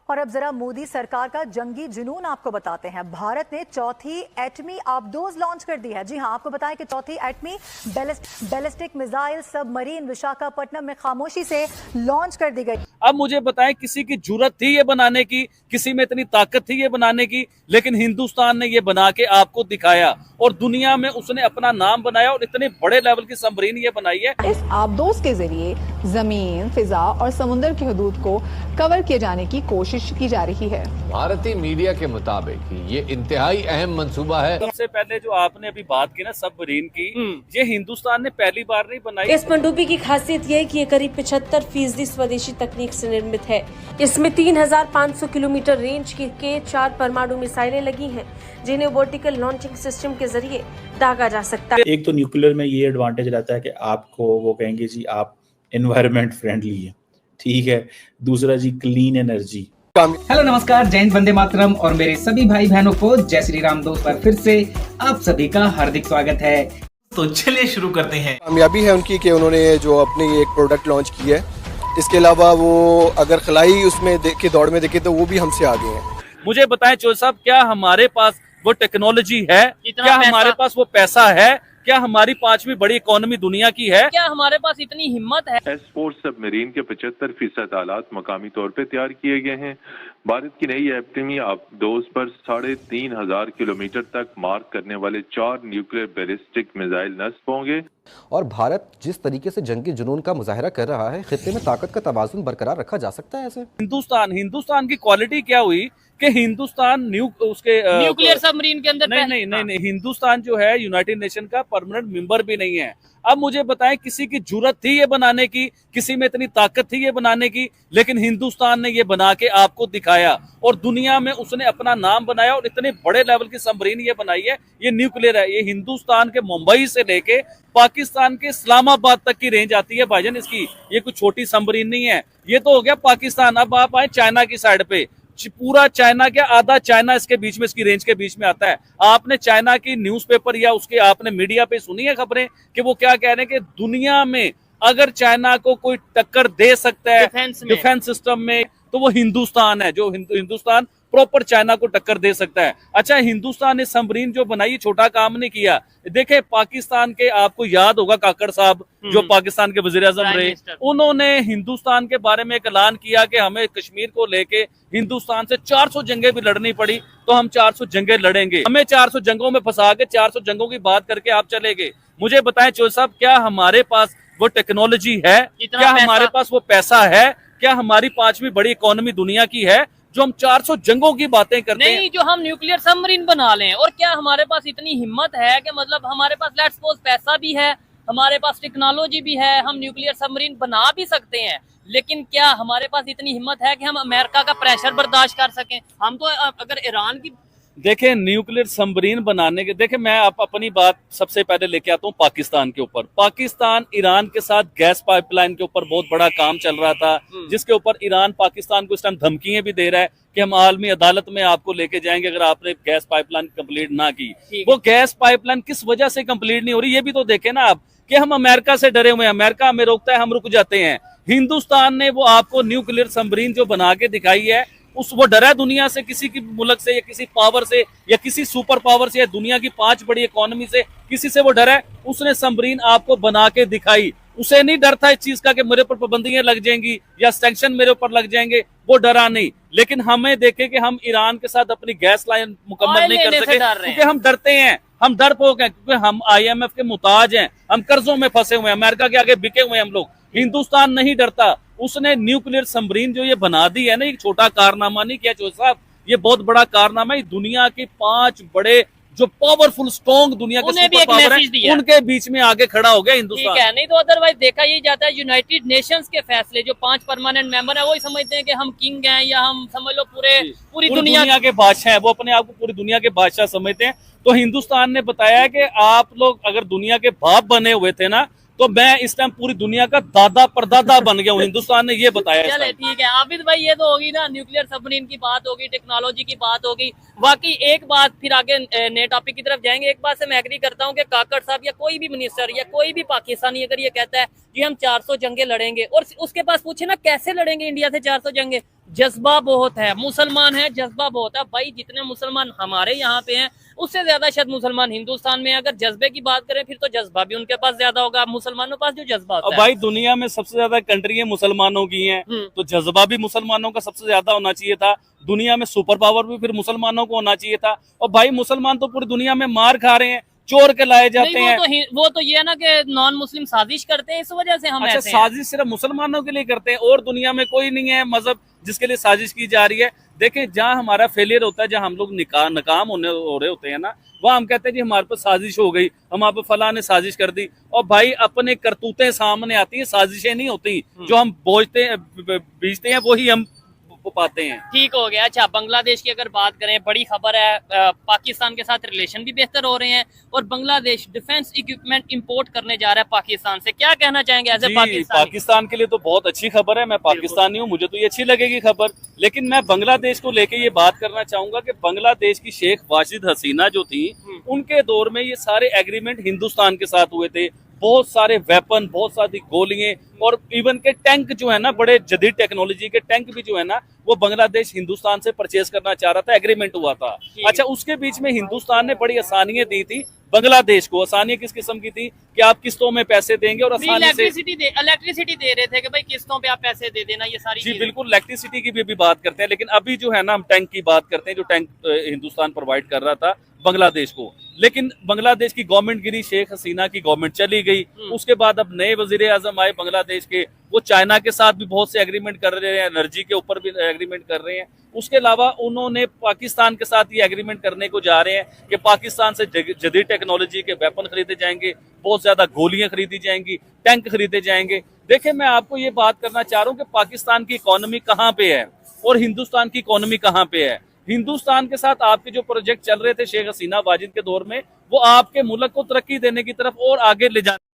और अब जरा मोदी सरकार का जंगी जुनून आपको बताते हैं। भारत ने चौथी एटमी आबदोज लॉन्च कर दी है। जी हां, आपको बताएं कि चौथी एटमी बैलिस्टिक मिसाइल सबमरीन विशाखापट्टनम में खामोशी से लॉन्च कर दी गई। अब मुझे बताएं, किसी की जरूरत थी ये बनाने की, किसी में इतनी ताकत थी ये बनाने की, लेकिन हिंदुस्तान ने ये बना के आपको दिखाया और दुनिया में उसने अपना नाम बनाया और इतने बड़े लेवल की सबमरीन ये बनाई है। इस आबदोज के जरिए जमीन, फिजा और समुद्र की हदूद को कवर किए जाने की कोशिश की जा रही है। भारतीय मीडिया के मुताबिक ये इंतहाई अहम मंसूबा है। सबसे पहले जो आपने अभी बात की ना सबमरीन की, ये हिंदुस्तान ने पहली बार नहीं बनाई। इस पनडुब्बी की खासियत यह है कि ये करीब 75% स्वदेशी तकनीक से निर्मित है। इसमें 3500 किलोमीटर रेंज की के 4 परमाणु मिसाइलें लगी हैं, जिन्हें वर्टिकल लॉन्चिंग सिस्टम के जरिए दागा जा सकता है। एक तो न्यूक्लियर में ये एडवांटेज रहता है कि आपको वो कहेंगे जी आप एनवायरनमेंट फ्रेंडली है, ठीक है। दूसरा जी क्लीन एनर्जी। हेलो नमस्कार, जय हिंद, वंदे मातरम और मेरे सभी भाई बहनों को जय श्री राम दोस्त पर फिर से आप सभी का हार्दिक स्वागत है। तो चलिए शुरू करते हैं। कामयाबी है उनकी कि उन्होंने जो अपनी एक प्रोडक्ट लॉन्च की है। इसके अलावा वो अगर खलाई उसमें देखे दौड़ में देखे तो वो भी हमसे आगे हैं। मुझे बताएं चौधरी साहब, क्या हमारे पास वो टेक्नोलॉजी है? क्या हमारे पास वो पैसा है? क्या हमारी 5वीं बड़ी इकोनॉमी दुनिया की है? क्या हमारे पास इतनी हिम्मत है? S4 सबमरीन के 75% आलात मकामी तौर पे तैयार किए गए हैं। भारत की नई एटमी आबदोज पर 3500 किलोमीटर तक मार्क करने वाले 4 न्यूक्लियर बैलिस्टिक मिसाइल नस्ब होंगे। और भारत जिस तरीके से जंगी जुनून का मुजाहरा कर रहा है, खित्ते में ताकत का तवाज़ुन बरकरार रखा जा सकता है ऐसे? हिंदुस्तान की क्वालिटी क्या हुई कि हिंदुस्तान न्यूक्लियर सबमरीन के अंदर नहीं, हिंदुस्तान जो है यूनाइटेड नेशन का परमानेंट मेंबर भी नहीं है। अब मुझे बताएं, किसी की जरूरत थी ये बनाने की, किसी में इतनी ताकत थी ये बनाने की, लेकिन हिंदुस्तान ने ये बना के आपको दिखाया और दुनिया में उसने अपना नाम बनाया और इतने बड़े लेवल की सबमरीन ये बनाई है। ये न्यूक्लियर है। ये हिंदुस्तान के मुंबई से लेके पाकिस्तान के इस्लामाबाद तक की रेंज आती है भाईजान इसकी। ये कुछ छोटी सबमरीन नहीं है। ये तो हो गया पाकिस्तान। अब आप आए चाइना की साइड पे, पूरा चाइना क्या आधा चाइना इसके बीच में, इसकी रेंज के बीच में आता है। आपने चाइना की न्यूज़पेपर या उसके आपने मीडिया पे सुनी है खबरें कि वो क्या कह रहे हैं कि दुनिया में अगर चाइना को कोई टक्कर दे सकता है डिफेंस सिस्टम में तो वो हिंदुस्तान है। जो हिंदुस्तान प्रॉपर चाइना को टक्कर दे सकता है। अच्छा, हिंदुस्तान ने सबमरीन जो बनाई छोटा काम नहीं किया। देखे पाकिस्तान के, आपको याद होगा काकड़ साहब जो पाकिस्तान के वजीर आजम रहे, उन्होंने हिंदुस्तान के बारे में एक ऐलान किया कि हमें कश्मीर को लेके हिंदुस्तान से 400 जंगें भी लड़नी पड़ी तो हम 400 जंगें लड़ेंगे। हमें 400 जंगों में फंसा के 400 जंगों की बात करके आप चले गए। मुझे बताएं चौधरी साहब, क्या हमारे पास वो टेक्नोलॉजी है? क्या हमारे पास वो पैसा है? क्या हमारी 5वीं बड़ी इकोनॉमी दुनिया की है जो हम 400 जंगों की बातें करते हैं? नहीं, जो हम न्यूक्लियर सबमरीन बना लें। और क्या हमारे पास इतनी हिम्मत है कि मतलब हमारे पास लेट्स सपोज पैसा भी है, हमारे पास टेक्नोलॉजी भी है, हम न्यूक्लियर सबमरीन बना भी सकते हैं, लेकिन क्या हमारे पास इतनी हिम्मत है कि हम अमेरिका का प्रेशर बर्दाश्त कर सकें? हम तो अगर ईरान की देखें न्यूक्लियर सबमरीन बनाने के, देखें मैं आप अपनी बात सबसे पहले लेके आता हूँ पाकिस्तान के ऊपर। पाकिस्तान ईरान के साथ गैस पाइपलाइन के ऊपर बहुत बड़ा काम चल रहा था, जिसके ऊपर ईरान पाकिस्तान को इस टाइम धमकियां भी दे रहा है कि हम आलमी अदालत में आपको लेके जाएंगे अगर आपने गैस पाइपलाइन कंप्लीट ना की। वो गैस पाइपलाइन किस वजह से कंप्लीट नहीं हो रही, ये भी तो देखे ना आप कि हम अमेरिका से डरे हुए हैं। अमेरिका हमें रोकता है, हम रुक जाते हैं। हिंदुस्तान ने वो आपको न्यूक्लियर सबमरीन जो बना के दिखाई है, वो डरा दुनिया से, किसी की मुल्क से या किसी पावर से या किसी सुपर पावर से या दुनिया की 5 बड़ी इकोनॉमी से, किसी से वो डरा है। उसने सबमरीन आपको बना के दिखाई। उसे नहीं डर था इस चीज का कि मेरे ऊपर पाबंदियां लग जाएंगी या सैंक्शन मेरे ऊपर लग जाएंगे, वो डरा नहीं। लेकिन हमें देखे कि हम ईरान के साथ अपनी गैस लाइन मुकम्मल नहीं कर सके क्योंकि हम डरते हैं, हम डरपोक हैं, क्योंकि हम IMF के मुताज हैं, हम कर्जों में फंसे हुए हैं, अमेरिका के आगे बिके हुए हैं हम लोग। हिंदुस्तान नहीं डरता। उसने न्यूक्लियर सबमरीन जो ये बना दी है ना, एक छोटा कारनामा नहीं किया चौधरी साहब, ये बहुत बड़ा कारनामा है। दुनिया के 5 बड़े जो पावरफुल स्ट्रॉन्ग दुनिया के सुपर पावर हैं, उनके बीच में आगे खड़ा हो गया हिंदुस्तान। ठीक है, नहीं तो अदरवाइज देखा ये जाता है यूनाइटेड नेशंस के फैसले जो 5 परमानेंट मेंबर है वही समझते हैं कि हम किंग हैं या हम समझ लो पूरी दुनिया के बादशाह हैं। वो अपने आप को पूरी दुनिया के बादशाह समझते हैं। तो हिंदुस्तान ने बताया कि आप लोग अगर दुनिया के बाप बने हुए थे ना, तो मैं इस टाइम पूरी दुनिया का दादा परदादा बन गया हूँ। हिंदुस्तान ने ये बताया। चले ठीक है आबिद भाई, ये तो होगी ना न्यूक्लियर सबमरीन की बात होगी, टेक्नोलॉजी की बात होगी। बाकी एक बात, फिर आगे नए टॉपिक की तरफ जाएंगे। एक बात से मैं एग्री करता हूँ कि काकड़ साहब या कोई भी मिनिस्टर या कोई भी पाकिस्तानी अगर ये कहता है कि हम 400 जंगे लड़ेंगे और उसके पास पूछे ना कैसे लड़ेंगे इंडिया से 400 जंगे, जज्बा बहुत है, मुसलमान है, जज्बा बहुत है भाई। जितने मुसलमान हमारे यहाँ पे हैं उससे ज्यादा शायद मुसलमान हिंदुस्तान में। अगर जज्बे की बात करें फिर तो जज्बा भी उनके पास ज्यादा होगा, मुसलमानों के पास जो जज्बा होता है। भाई दुनिया में सबसे ज्यादा कंट्री मुसलमानों की हैं, तो जज्बा भी मुसलमानों का सबसे ज्यादा होना चाहिए था। दुनिया में सुपर पावर भी फिर मुसलमानों को होना चाहिए था। और भाई मुसलमान तो पूरी दुनिया में मार खा रहे हैं, चोर के लाए जाते हैं। वो तो ये है ना कि नॉन मुस्लिम साजिश करते हैं, इस वजह से हम अच्छा, ऐसे साजिश सिर्फ मुसलमानों के लिए करते हैं और दुनिया में कोई नहीं है मजहब जिसके लिए साजिश की जा रही है। देखें, जहां हमारा फेलियर होता है, जहां हम लोग नाकाम हो रहे होते हैं ना, वहाँ हम कहते हैं जी हमारे पर साजिश हो गई, हमारे पर फलां ने साजिश कर दी। और भाई अपने करतूतें सामने आती है, साजिशें नहीं होती। जो हम बीजते हैं वही हम पाते हैं। ठीक हो गया। अच्छा, बांग्लादेश की अगर बात करें, बड़ी खबर है, पाकिस्तान के साथ रिलेशन भी बेहतर हो रहे हैं और बांग्लादेश डिफेंस इक्विपमेंट इंपोर्ट करने जा रहा है पाकिस्तान से। क्या कहना चाहेंगे एज ए पाकिस्तान के लिए तो बहुत अच्छी खबर है। मैं पाकिस्तानी हूँ, मुझे तो ये अच्छी लगेगी खबर। लेकिन मैं बांग्लादेश को लेके ये बात करना चाहूंगा कि बांग्लादेश की शेख वाजिद हसीना जो थी, उनके दौर में ये सारे एग्रीमेंट हिंदुस्तान के साथ हुए थे। बहुत सारे वेपन, बहुत सारी गोलियां और इवन के टैंक जो है ना, बड़े जदीद टेक्नोलॉजी के टैंक भी जो है ना, वो बांग्लादेश हिंदुस्तान से परचेज करना चाह रहा था, एग्रीमेंट हुआ था। अच्छा, उसके बीच में हिंदुस्तान ने बड़ी आसानियां दी थी बांग्लादेश को। आसानियां किस किस्म की थी कि आप किस्तों में पैसे देंगे और आसानी से इलेक्ट्रिसिटी दे रहे थे कि भाई किस्तों पे आप पैसे दे देना, ये सारी जी बिल्कुल। इलेक्ट्रिसिटी की भी बात करते हैं, लेकिन अभी जो है ना हम टैंक की बात करते हैं, जो टैंक हिंदुस्तान प्रोवाइड कर रहा था बांग्लादेश को। लेकिन बांग्लादेश की गवर्नमेंट गिरी, शेख हसीना की गवर्नमेंट चली गई। उसके बाद अब नए वजीर आजम आए बांग्लादेश के, वो चाइना के साथ भी बहुत से एग्रीमेंट कर रहे हैं, एनर्जी के ऊपर भी एग्रीमेंट कर रहे हैं। उसके अलावा उन्होंने पाकिस्तान के साथ ये एग्रीमेंट करने को जा रहे हैं कि पाकिस्तान से जदीद टेक्नोलॉजी के वेपन खरीदे जाएंगे, बहुत ज्यादा गोलियां खरीदी जाएंगी, टैंक खरीदे जाएंगे। देखिए, मैं आपको ये बात करना चाह रहा हूँ कि पाकिस्तान की इकोनॉमी कहाँ पे है और हिंदुस्तान की इकोनॉमी कहाँ पे है। हिंदुस्तान के साथ आपके जो प्रोजेक्ट चल रहे थे शेख हसीना वाजिद के दौर में, वो आपके मुल्क को तरक्की देने की तरफ और आगे ले जाने